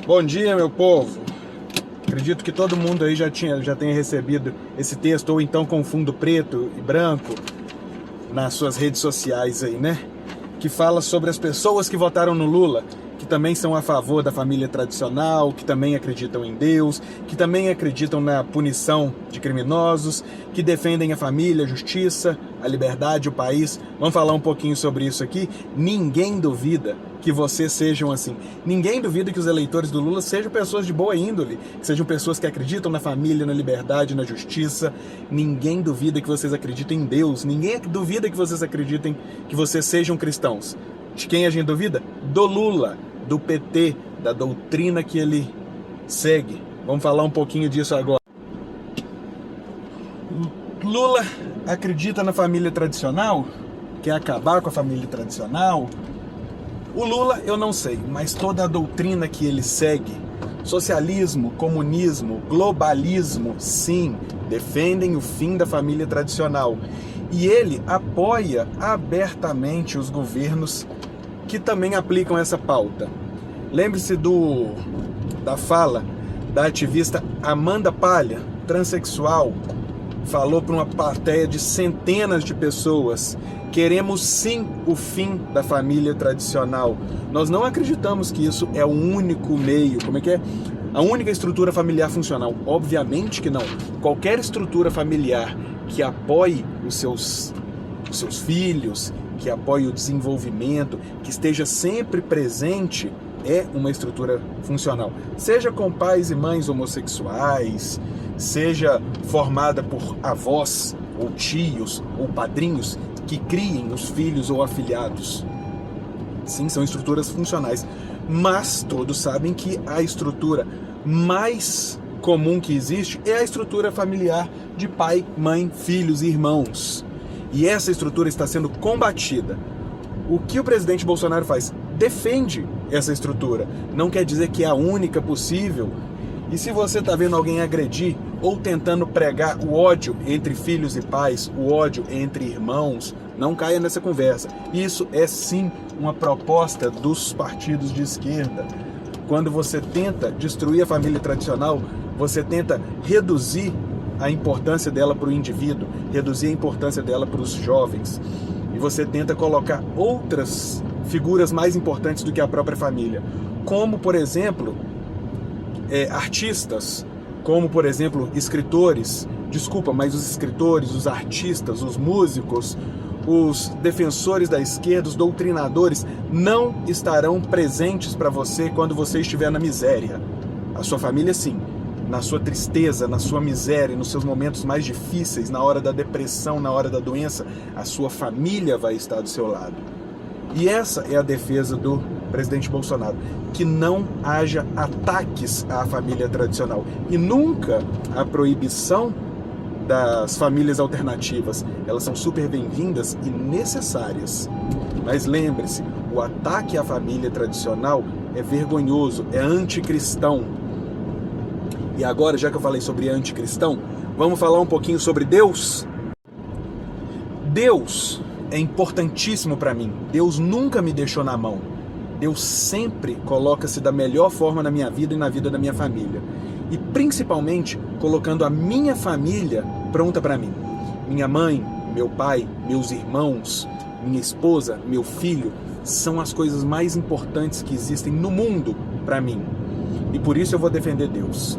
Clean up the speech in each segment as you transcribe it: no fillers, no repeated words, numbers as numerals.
Bom dia, meu povo. Acredito que todo mundo aí já tenha recebido esse texto, ou então com fundo preto e branco nas suas redes sociais aí, né? Que fala sobre as pessoas que votaram no Lula, que também são a favor da família tradicional, que também acreditam em Deus, que também acreditam na punição de criminosos, que defendem a família, a justiça, a liberdade, o país. Vamos falar um pouquinho sobre isso aqui. Ninguém duvida que vocês sejam assim. Ninguém duvida que os eleitores do Lula sejam pessoas de boa índole, que sejam pessoas que acreditam na família, na liberdade, na justiça. Ninguém duvida que vocês acreditem em Deus. Ninguém duvida que vocês acreditem que vocês sejam cristãos. De quem a gente duvida? Do Lula, do PT, da doutrina que ele segue. Vamos falar um pouquinho disso agora. Lula acredita na família tradicional? Quer acabar com a família tradicional? O Lula eu não sei, mas toda a doutrina que ele segue, socialismo, comunismo, globalismo, sim, defendem o fim da família tradicional. E ele apoia abertamente os governos que também aplicam essa pauta. Lembre-se da fala da ativista Amanda Palha, transexual, falou para uma plateia de centenas de pessoas: queremos sim o fim da família tradicional. Nós não acreditamos que isso é o único meio, a única estrutura familiar funcional. Obviamente que não. Qualquer estrutura familiar que apoie os seus filhos, que apoie o desenvolvimento, que esteja sempre presente, é uma estrutura funcional. Seja com pais e mães homossexuais, seja formada por avós, ou tios, ou padrinhos, que criem os filhos ou afilhados. Sim, são estruturas funcionais. Mas todos sabem que a estrutura mais comum que existe é a estrutura familiar de pai, mãe, filhos e irmãos. E essa estrutura está sendo combatida. O que o presidente Bolsonaro faz? Defende essa estrutura. Não quer dizer que é a única possível. E se você está vendo alguém agredir ou tentando pregar o ódio entre filhos e pais, o ódio entre irmãos, não caia nessa conversa. Isso é sim uma proposta dos partidos de esquerda. Quando você tenta destruir a família tradicional, você tenta reduzir a importância dela para o indivíduo, reduzir a importância dela para os jovens. E você tenta colocar outras figuras mais importantes do que a própria família. Como, por exemplo, artistas, como, por exemplo, escritores. Desculpa, mas os escritores, os artistas, os músicos, os defensores da esquerda, os doutrinadores, não estarão presentes para você quando você estiver na miséria. A sua família, sim. Na sua tristeza, na sua miséria, nos seus momentos mais difíceis, na hora da depressão, na hora da doença, a sua família vai estar do seu lado. E essa é a defesa do presidente Bolsonaro, que não haja ataques à família tradicional e nunca a proibição das famílias alternativas. Elas são super bem-vindas e necessárias. Mas lembre-se, o ataque à família tradicional é vergonhoso, é anticristão. E agora, já que eu falei sobre anticristão, vamos falar um pouquinho sobre Deus? Deus é importantíssimo para mim. Deus nunca me deixou na mão. Deus sempre coloca-se da melhor forma na minha vida e na vida da minha família. E principalmente colocando a minha família pronta para mim. Minha mãe, meu pai, meus irmãos, minha esposa, meu filho, são as coisas mais importantes que existem no mundo para mim. E por isso eu vou defender Deus.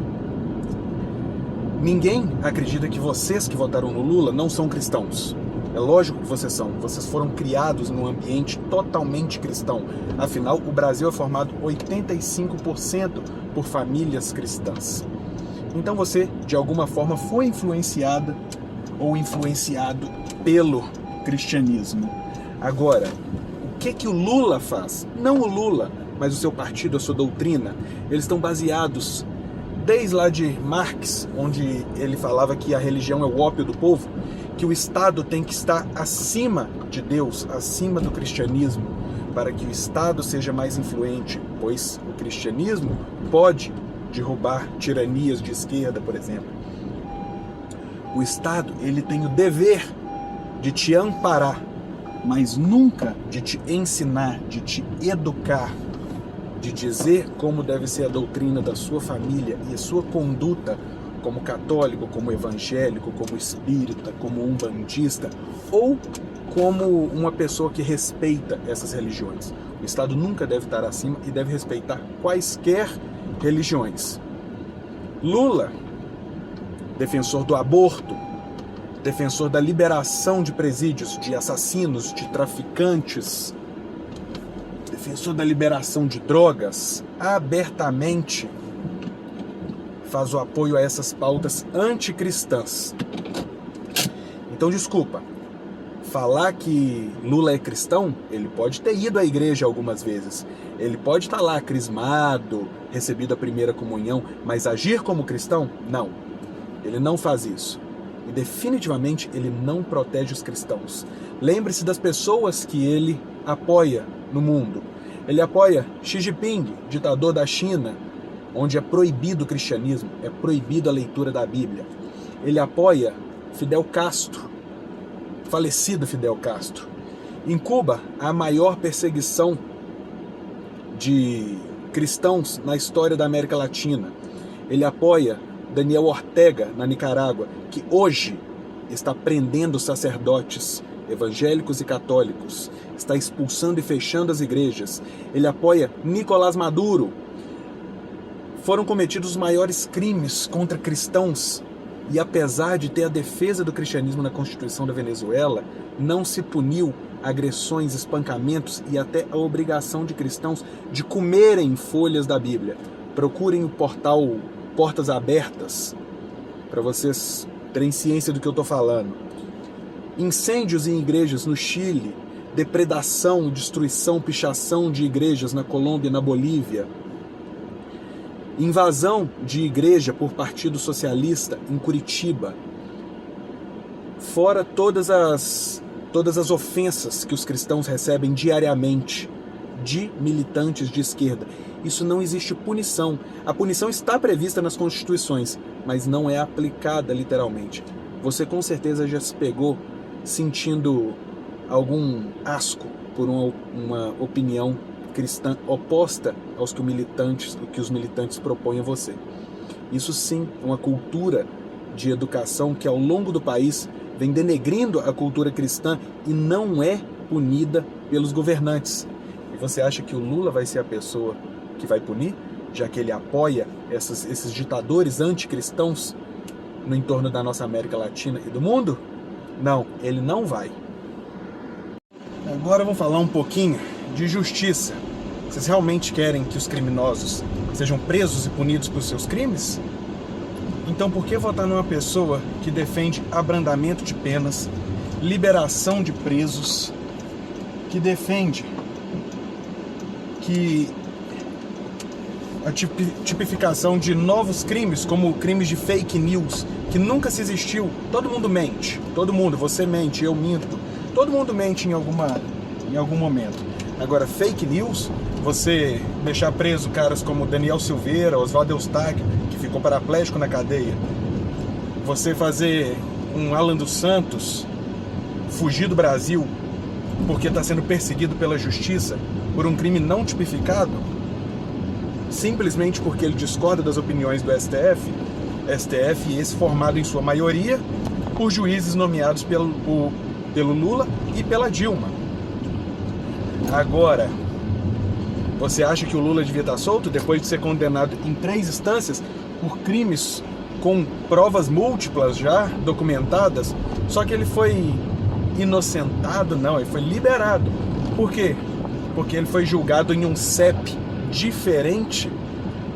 Ninguém acredita que vocês que votaram no Lula não são cristãos. É lógico que vocês são. Vocês foram criados num ambiente totalmente cristão. Afinal, o Brasil é formado 85% por famílias cristãs. Então você, de alguma forma, foi influenciada ou influenciado pelo cristianismo. Agora, o que o Lula faz? Não o Lula, mas o seu partido, a sua doutrina. Eles estão baseados desde lá de Marx, onde ele falava que a religião é o ópio do povo, que o Estado tem que estar acima de Deus, acima do cristianismo, para que o Estado seja mais influente, pois o cristianismo pode derrubar tiranias de esquerda, por exemplo. O Estado, ele tem o dever de te amparar, mas nunca de te ensinar, de te educar. de dizer como deve ser a doutrina da sua família e a sua conduta como católico, como evangélico, como espírita, como umbandista ou como uma pessoa que respeita essas religiões. O Estado nunca deve estar acima e deve respeitar quaisquer religiões. Lula, defensor do aborto, defensor da liberação de presídios, de assassinos, de traficantes, defensor da liberação de drogas, abertamente faz o apoio a essas pautas anticristãs. Então, desculpa, falar que Lula é cristão, ele pode ter ido à igreja algumas vezes, ele pode estar lá crismado, recebido a primeira comunhão, mas agir como cristão? Não, ele não faz isso. E definitivamente ele não protege os cristãos. Lembre-se das pessoas que ele apoia no mundo. Ele apoia Xi Jinping, ditador da China, onde é proibido o cristianismo, é proibido a leitura da Bíblia. Ele apoia Fidel Castro, falecido Fidel Castro. Em Cuba, a maior perseguição de cristãos na história da América Latina. Ele apoia Daniel Ortega, na Nicarágua, que hoje está prendendo sacerdotes evangélicos e católicos, está expulsando e fechando as igrejas. Ele apoia Nicolás Maduro. Foram cometidos os maiores crimes contra cristãos e, apesar de ter a defesa do cristianismo na Constituição da Venezuela, não se puniu agressões, espancamentos e até a obrigação de cristãos de comerem folhas da Bíblia. Procurem o portal Portas Abertas para vocês terem ciência do que eu estou falando. Incêndios em igrejas no Chile, depredação, destruição, pichação de igrejas na Colômbia e na Bolívia, invasão de igreja por Partido Socialista em Curitiba, fora todas as ofensas que os cristãos recebem diariamente de militantes de esquerda. Isso não existe punição. A punição está prevista nas constituições, mas não é aplicada literalmente. Você com certeza já se pegou sentindo algum asco por uma opinião cristã oposta aos que os militantes propõem a você. Isso sim é uma cultura de educação que ao longo do país vem denegrindo a cultura cristã e não é punida pelos governantes. E você acha que o Lula vai ser a pessoa que vai punir, já que ele apoia esses ditadores anticristãos no entorno da nossa América Latina e do mundo? Não, ele não vai. Agora vamos falar um pouquinho de justiça. Vocês realmente querem que os criminosos sejam presos e punidos por seus crimes? Então por que votar numa pessoa que defende abrandamento de penas, liberação de presos, que defende que a tipificação de novos crimes, como crimes de fake news, que nunca se existiu? Todo mundo mente, todo mundo, você mente, eu minto, todo mundo mente em algum momento. Agora, fake news, você deixar preso caras como Daniel Silveira, Oswaldo Eustáquio, que ficou paraplégico na cadeia, você fazer um Alan dos Santos fugir do Brasil porque está sendo perseguido pela justiça por um crime não tipificado, simplesmente porque ele discorda das opiniões do STF, esse formado em sua maioria por juízes nomeados pelo Lula e pela Dilma. Agora, você acha que o Lula devia estar solto depois de ser condenado em 3 instâncias por crimes com provas múltiplas já documentadas? Só que ele foi inocentado? Não, ele foi liberado. Por quê? Porque ele foi julgado em um CEP diferente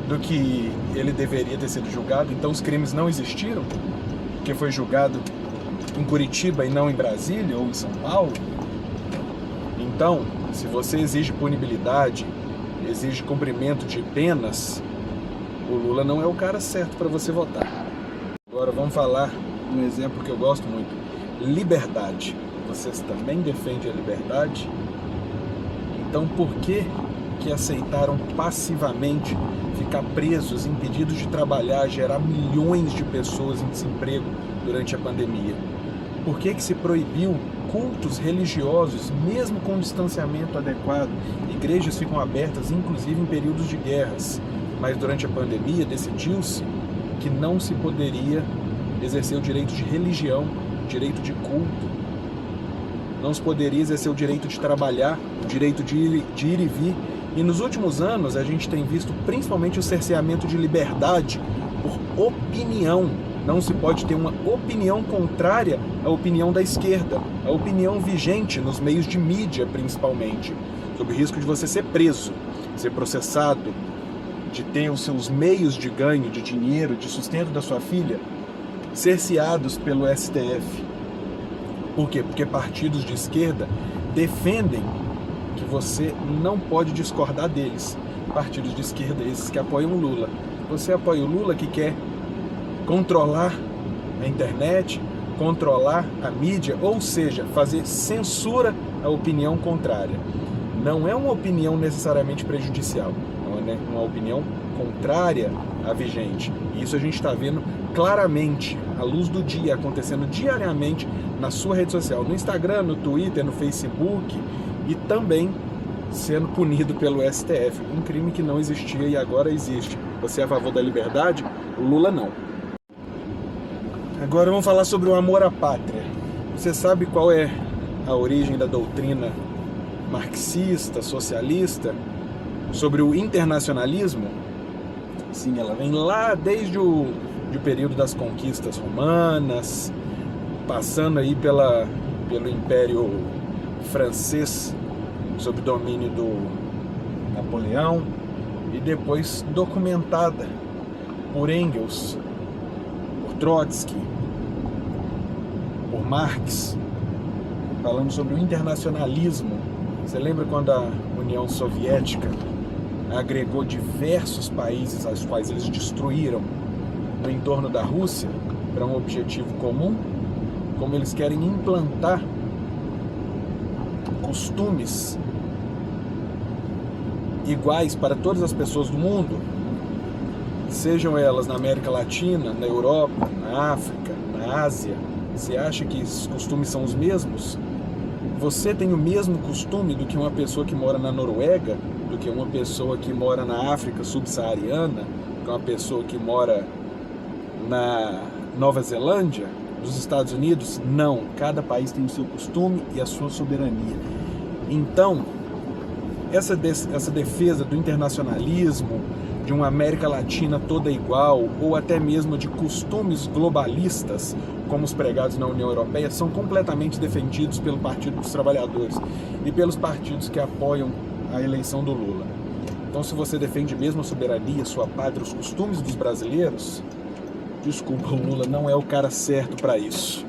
do que ele deveria ter sido julgado. Então os crimes não existiram, porque foi julgado em Curitiba e não em Brasília ou em São Paulo. Então, se você exige punibilidade, exige cumprimento de penas, o Lula não é o cara certo para você votar. Agora vamos falar um exemplo que eu gosto muito: liberdade. Vocês também defendem a liberdade? Então por que aceitaram passivamente ficar presos, impedidos de trabalhar, gerar milhões de pessoas em desemprego durante a pandemia? Por que se proibiu cultos religiosos, mesmo com distanciamento adequado? E igrejas ficam abertas, inclusive em períodos de guerras. Mas durante a pandemia decidiu-se que não se poderia exercer o direito de religião, o direito de culto. Não se poderia exercer o direito de trabalhar, o direito de ir e vir. E nos últimos anos a gente tem visto principalmente o cerceamento de liberdade por opinião. Não se pode ter uma opinião contrária à opinião da esquerda, a opinião vigente nos meios de mídia principalmente, sob o risco de você ser preso, ser processado, de ter os seus meios de ganho, de dinheiro, de sustento da sua filha cerceados pelo STF. Por quê? Porque partidos de esquerda defendem que você não pode discordar deles. Partidos de esquerda, esses que apoiam o Lula. Você apoia o Lula que quer controlar a internet, controlar a mídia, ou seja, fazer censura à opinião contrária. Não é uma opinião necessariamente prejudicial, é uma opinião contrária à vigente. E isso a gente está vendo claramente, à luz do dia, acontecendo diariamente na sua rede social, no Instagram, no Twitter, no Facebook, e também sendo punido pelo STF. Um crime que não existia e agora existe. Você é a favor da liberdade? O Lula não. Agora vamos falar sobre o amor à pátria. Você sabe qual é a origem da doutrina marxista, socialista, sobre o internacionalismo? Sim, ela vem lá desde o período das conquistas romanas, passando aí pelo Império Francês, sob domínio do Napoleão, e depois documentada por Engels, por Trotsky, por Marx, falando sobre o internacionalismo. Você lembra quando a União Soviética agregou diversos países aos quais eles destruíram no entorno da Rússia para um objetivo comum? Como eles querem implantar costumes iguais para todas as pessoas do mundo, sejam elas na América Latina, na Europa, na África, na Ásia. Você acha que esses costumes são os mesmos? Você tem o mesmo costume do que uma pessoa que mora na Noruega, do que uma pessoa que mora na África subsaariana, do que uma pessoa que mora na Nova Zelândia, dos Estados Unidos? Não, cada país tem o seu costume e a sua soberania. Então, essa defesa do internacionalismo, de uma América Latina toda igual, ou até mesmo de costumes globalistas, como os pregados na União Europeia, são completamente defendidos pelo Partido dos Trabalhadores e pelos partidos que apoiam a eleição do Lula. Então, se você defende mesmo a soberania, sua pátria, os costumes dos brasileiros, desculpa, o Lula não é o cara certo para isso.